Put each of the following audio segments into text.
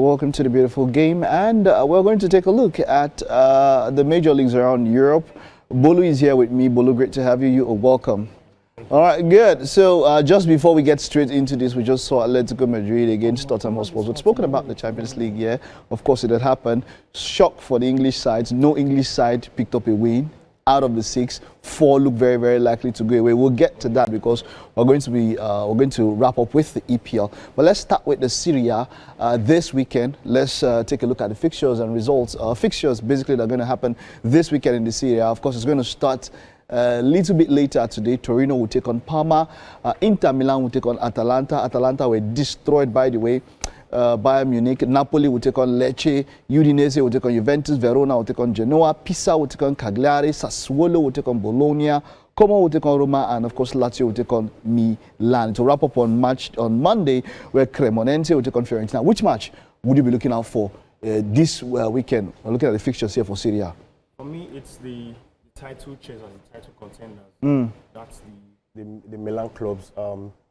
welcome to the beautiful game, and we're going to take a look at the major leagues around Europe. Bolu is here with me. Bolu, great to have you. You are welcome. All right, good. So just before we get straight into this, we just saw Atletico Madrid against Tottenham Hotspur. We've spoken about the Champions League, yeah. Of course, it had happened. Shock for the English sides. No English side picked up a win. Out of the 6, 4 look very, very likely to go away. We'll get to that because we're going to wrap up with the EPL. But let's start with the Serie A this weekend. Let's take a look at the fixtures and results. Fixtures basically that are going to happen this weekend in the Serie A. Of course, it's going to start a little bit later today. Torino will take on Parma. Inter Milan will take on Atalanta. Atalanta were destroyed, by the way. Bayern Munich. Napoli will take on Lecce. Udinese will take on Juventus. Verona will take on Genoa. Pisa will take on Cagliari. Sassuolo will take on Bologna. Como will take on Roma. And of course, Lazio will take on Milan. To wrap up on Monday, where Cremonense will take on Fiorentina. Which match would you be looking out for this weekend? We're looking at the fixtures here for Serie A. For me, it's the title chase and the title contenders. That's the Milan clubs.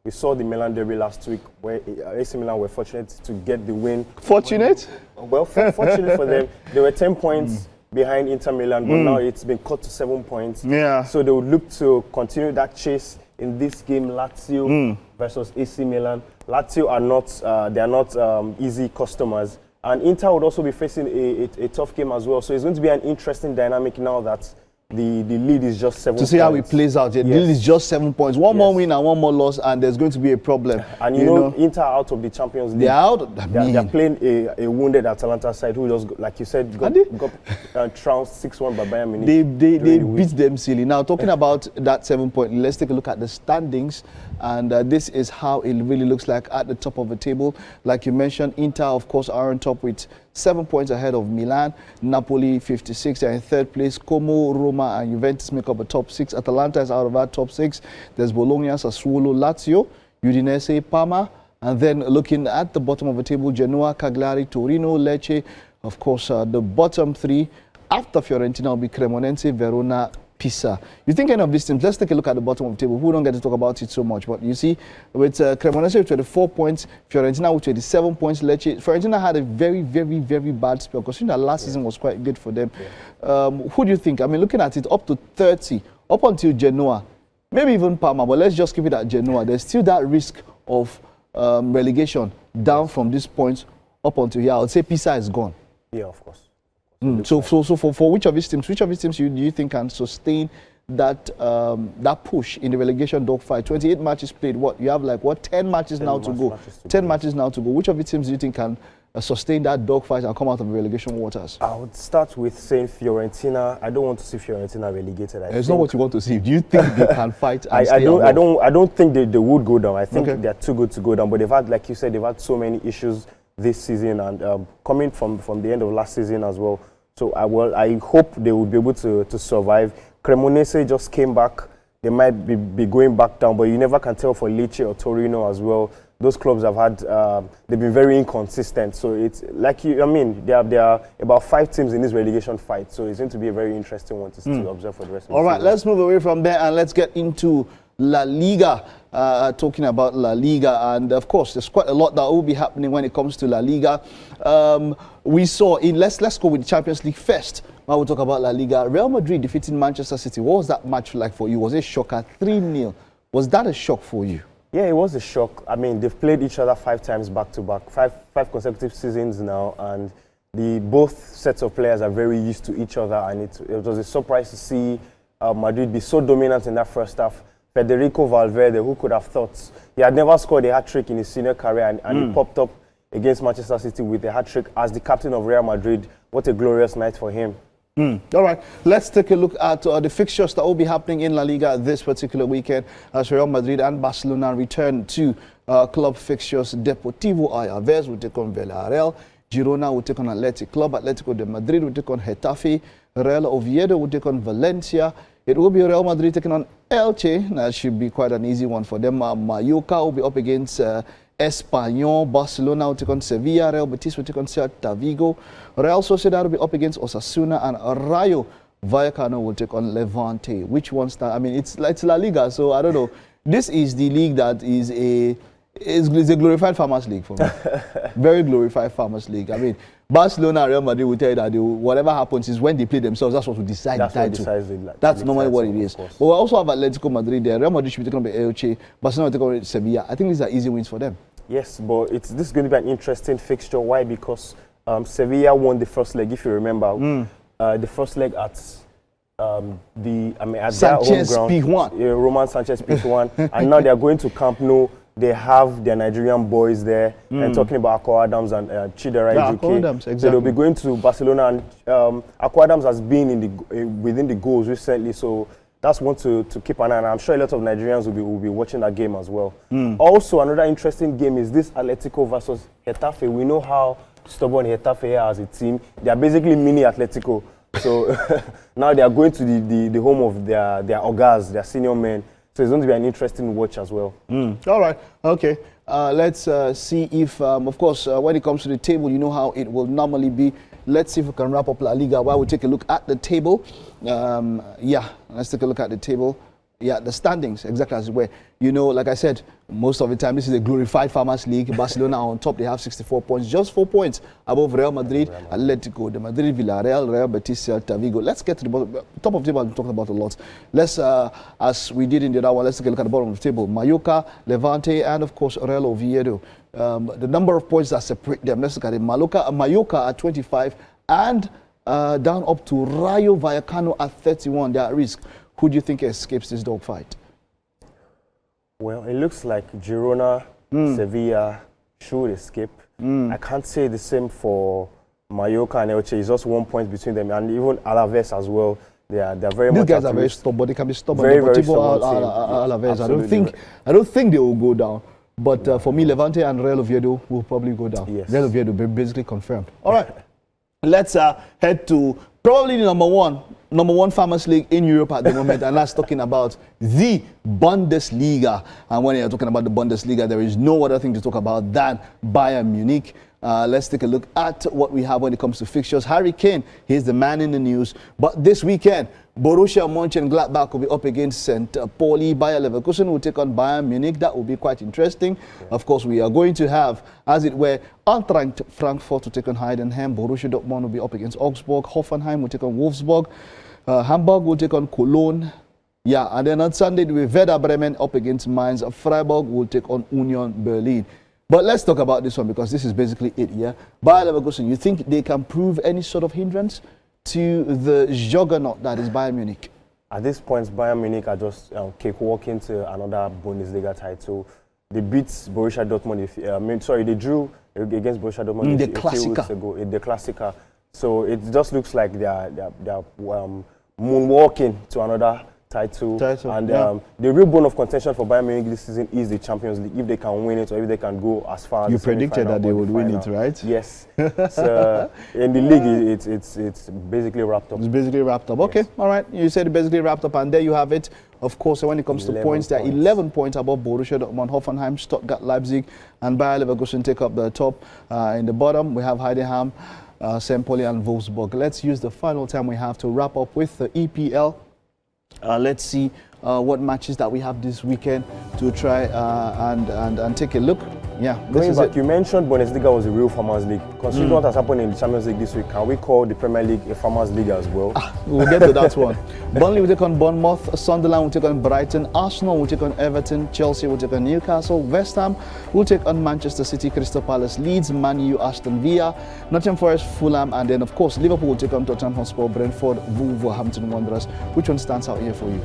We saw the Milan derby last week where AC Milan were fortunate to get the win. Fortunate? Well, fortunate for them. They were 10 points behind Inter Milan, but now it's been cut to 7 points. Yeah. So they would look to continue that chase in this game, Lazio versus AC Milan. Lazio are not easy customers. And Inter would also be facing a tough game as well. So it's going to be an interesting dynamic now that the lead is just 7 points. To see how it plays out. The lead is just 7 points. One more win and one more loss, and there's going to be a problem. And you know, Inter are out of the Champions League. They're out? They're playing a wounded Atalanta side who just, like you said, got trounced 6-1 by Bayern Munich. They beat them silly. Now, talking about that 7 point, let's take a look at the standings. And this is how it really looks like at the top of the table. Like you mentioned, Inter, of course, are on top with 7 points ahead of Milan. Napoli, 56, they're in third place. Como, Roma, and Juventus make up the top 6. Atalanta is out of that top 6. There's Bologna, Sassuolo, Lazio, Udinese, Parma. And then looking at the bottom of the table, Genoa, Cagliari, Torino, Lecce. Of course, the bottom 3 after Fiorentina will be Cremonense, Verona, Pisa. You think any of these teams, let's take a look at the bottom of the table. We don't get to talk about it so much, but you see, with Cremonense with 24 points, Fiorentina with 27 points, Lecce. Fiorentina had a very, very, very bad spell because that last season was quite good for them. Who do you think? I mean, looking at it, up to 30, up until Genoa, maybe even Parma, but let's just keep it at Genoa. There's still that risk of relegation down from these points up until here. I would say Pisa is gone. Yeah, of course. So for which of these teams do you think can sustain that that push in the relegation dogfight? 28 matches played. What you have 10 matches now to go. 10 matches now to go. Which of these teams do you think can sustain that dogfight and come out of the relegation waters? I would start with saying Fiorentina. I don't want to see Fiorentina relegated. It's not what you want to see. Do you think they can fight? And I don't think they would go down. I think they're too good to go down. But they've had, like you said, they've had so many issues this season and coming from the end of last season as well. So I hope they will be able to survive. Cremonese just came back. They might be going back down, but you never can tell for Lecce or Torino as well. Those clubs have had, they've been very inconsistent. So it's like, there are about 5 teams in this relegation fight. So it's going to be a very interesting one to observe for the rest of the season. All right, let's move away from there and let's get into La Liga. Talking about La Liga, and of course there's quite a lot that will be happening when it comes to La Liga. We saw let's go with the Champions League first. Now we'll talk about La Liga. Real Madrid defeating Manchester City. What was that match like for you? Was it a shocker? 3-0. Was that a shock for you? Yeah, it was a shock. I mean, they've played each other 5 times back to back, five consecutive seasons now, and both sets of players are very used to each other, and it was a surprise to see Madrid be so dominant in that first half. Federico Valverde, who could have thought? He had never scored a hat-trick in his senior career, and he popped up against Manchester City with a hat-trick as the captain of Real Madrid. What a glorious night for him. All right, let's take a look at the fixtures that will be happening in La Liga this particular weekend as Real Madrid and Barcelona return to club fixtures. Deportivo Alaves will take on Villarreal. Girona will take on Athletic Club. Atletico de Madrid will take on Getafe. Real Oviedo will take on Valencia. It will be Real Madrid taking on Elche. That should be quite an easy one for them. Mallorca will be up against Espanyol. Barcelona will take on Sevilla. Real Betis will take on Celta Vigo. Real Sociedad will be up against Osasuna. And Rayo Vallecano will take on Levante. Which one start? I mean, it's La Liga, so I don't know. This is the league that is It's a glorified Farmers League for me. Very glorified Farmers League. I mean, Barcelona and Real Madrid will tell you that whatever happens is when they play themselves, that's what will decide the title. That's normally what it is. But we also have Atletico Madrid there. Real Madrid should be taking on the Elche. Barcelona will take on Sevilla. I think these are easy wins for them. Yes, but this is going to be an interesting fixture. Why? Because Sevilla won the first leg, if you remember. The first leg at at Sanchez their home ground, P1. Roman Sanchez P1, and now they are going to Camp Nou. They have their Nigerian boys there, and talking about Akko Adams and Chidera Ejike. Exactly. So they'll be going to Barcelona, and Akko Adams has been within the goals recently, so that's one to keep an eye on. I'm sure a lot of Nigerians will be watching that game as well. Also, another interesting game is this Atletico versus Getafe. We know how stubborn Getafe are as a team. They are basically mini Atletico. So now they are going to the home of their Ogas, their senior men. So it's going to be an interesting watch as well. All right. Okay. Let's see if, of course, when it comes to the table, you know how it will normally be. Let's see if we can wrap up La Liga while we take a look at the table. Yeah, let's take a look at the table. Yeah, the standings, exactly as it were. You know, like I said, most of the time, this is a glorified Farmers League. Barcelona are on top. They have 64 points, just 4 points above Real Madrid, Atletico, the Madrid, Villarreal, Real Betis, Celta Vigo. Let's get to the bottom. Top of the table, I've been talking about a lot. Let's, as we did in the other one, let's take a look at the bottom of the table. Mallorca, Levante, and of course, Real Oviedo. The number of points that separate them, let's look at it. Mallorca at 25, and down up to Rayo Vallecano at 31. They are at risk. Who do you think escapes this dogfight? Well, it looks like Girona, Sevilla should escape. I can't say the same for Mallorca and Elche. It's just 1 point between them, and even Alaves as well. They're very These much. guys are very stubborn. They can be stubborn. Very stubborn. Alaves. I don't think they will go down. But for me, Levante and Real Oviedo will probably go down. Yes. Real Oviedo basically confirmed. All right. Let's head to probably the number one Farmers League in Europe at the moment, and that's talking about the Bundesliga. And when you're talking about the Bundesliga, there is no other thing to talk about than Bayern Munich. Let's take a look at what we have when it comes to fixtures. Harry Kane, he's the man in the news. But this weekend, Borussia Mönchengladbach will be up against St. Pauli. Bayer Leverkusen will take on Bayern Munich. That will be quite interesting. Of course, we are going to have, as it were, Eintracht Frankfurt to take on Heidenheim. Borussia Dortmund will be up against Augsburg. Hoffenheim will take on Wolfsburg. Hamburg will take on Cologne. Yeah, and then on Sunday, we have Werder Bremen up against Mainz. Freiburg will take on Union Berlin. But let's talk about this one because this is basically it, yeah? Bayer Leverkusen, you think they can prove any sort of hindrance to the juggernaut that is Bayern Munich? At this point, Bayern Munich are just cakewalking to another Bundesliga title. They beat Borussia Dortmund. They drew against Borussia Dortmund a few weeks ago in the Classica. So it just looks like they're moonwalking to another title. And the real bone of contention for Bayern Munich this season is the Champions League. If they can win it or if they can go as far as you predicted that they would win it, right? Yes. So in the league, it's basically wrapped up. It's basically wrapped up. Okay, all right. You said it basically wrapped up, and there you have it. Of course, when it comes to points, they're 11 points above Borussia Dortmund, Hoffenheim, Stuttgart, Leipzig, and Bayer Leverkusen take up the top. In the bottom, we have Heidenheim, St. Pauli, and Wolfsburg. Let's use the final time we have to wrap up with the EPL. Let's see what matches that we have this weekend to try and take a look. Yeah, going back, you mentioned Bundesliga was a real Farmers League. Considering what has happened in the Champions League this week, can we call the Premier League a Farmers League as well? We'll get to that one. Burnley will take on Bournemouth, Sunderland will take on Brighton, Arsenal will take on Everton, Chelsea will take on Newcastle, West Ham will take on Manchester City, Crystal Palace, Leeds, Man U, Aston Villa, Nottingham Forest, Fulham, and then of course Liverpool will take on Tottenham Hotspur, Brentford, Wolverhampton Wanderers. Which one stands out here for you?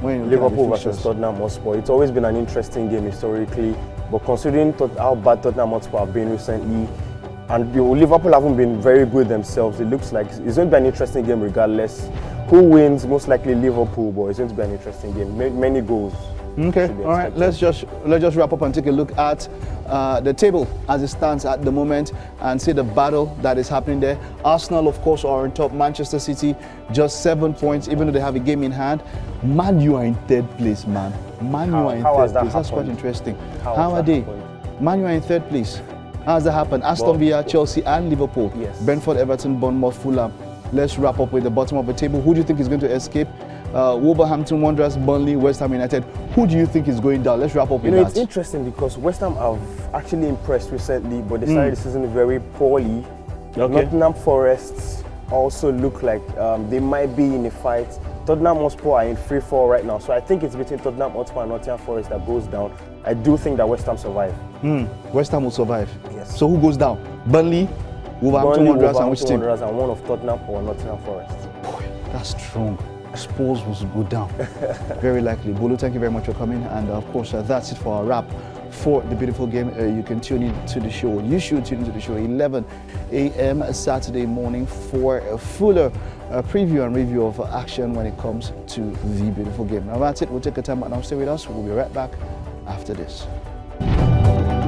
Liverpool versus Tottenham Hotspur. It's always been an interesting game historically, but considering how bad Tottenham Hotspur have been recently, and Liverpool haven't been very good themselves, it looks like it's going to be an interesting game regardless. Who wins? Most likely Liverpool, but it's going to be an interesting game. Many goals. Okay, all right. Let's just wrap up and take a look at the table as it stands at the moment and see the battle that is happening there. Arsenal, of course, are on top. Manchester City, just 7 points, even though they have a game in hand. Man U are in third place, man. Man U are in third place. That's quite interesting. How are they? Man U are in third place. How has that happened? Aston Villa, Chelsea, and Liverpool. Yes. Brentford, Everton, Bournemouth, Fulham. Let's wrap up with the bottom of the table. Who do you think is going to escape? Wolverhampton Wanderers, Burnley, West Ham United. Who do you think is going down? Let's wrap up with that. It's interesting because West Ham have actually impressed recently, but they started the season very poorly. Nottingham Forest also look like they might be in a fight. Tottenham Hotspur are in 3-4 right now, so I think it's between Tottenham Hotspur and Nottingham Forest that goes down. I do think that West Ham survive. West Ham will survive. Yes. So who goes down? Burnley, Wolverhampton Wanderers, and which team? Wanderers and one of Tottenham or Nottingham Forest. Boy, that's strong. Spurs will go down. Very likely. Bolu, thank you very much for coming. And of course, that's it for our wrap for the beautiful game. You can tune in to the show. You should tune into the show 11 a.m. Saturday morning for a fuller preview and review of action when it comes to the beautiful game. Now that's it. We'll take a time out now. Stay with us. We'll be right back after this.